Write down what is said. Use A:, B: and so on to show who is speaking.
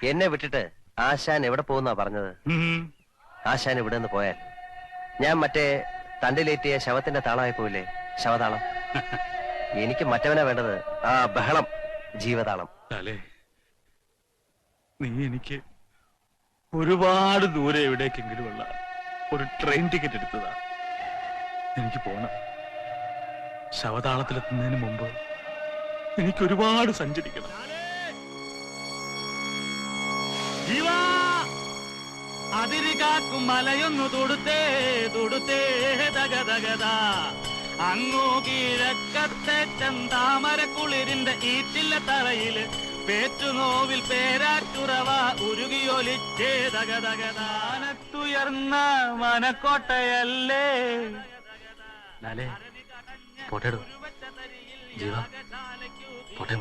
A: എന്നെ വിട്ടിട്ട് ആശാൻ എവിടെ പോകുന്നാ പറഞ്ഞത്? ആശാൻ ഇവിടെ നിന്ന് പോയാൽ ഞാൻ മറ്റേ തണ്ടിലേറ്റിയ ശവത്തിന്റെ താളമായി പോയില്ലേ, ശവതാളം. എനിക്ക് മറ്റവനാ വേണ്ടത്, ആ ബഹളം, ജീവതാളം.
B: നീ എനിക്ക് ഒരുപാട് ദൂരെ എവിടേക്കെങ്കിലും ഉള്ള ഒരു ട്രെയിൻ ടിക്കറ്റ് എടുത്തതാ. എനിക്ക് പോണം. ശവതാളത്തിലെത്തുന്നതിന് മുമ്പ് എനിക്ക് ഒരുപാട് സഞ്ചരിക്കണം. അതിരികാക്കും മലയൊന്നു തൊടുത്തേ തൊടുത്തേ തകതകത അങ്ങോ കിഴക്കത്തെ ചെന്താമരക്കുളിരിന്റെ ഈറ്റില്ല തറയില് പേറ്റുനോവിൽ പേരാറ്റുറവ ഉരുകിയൊലിച്ചേ തകതകതാനത്തുയർന്ന മനക്കോട്ടയല്ലേ. ലാലേ പോട്ടേടോ, ജീവ പോട്ടെ.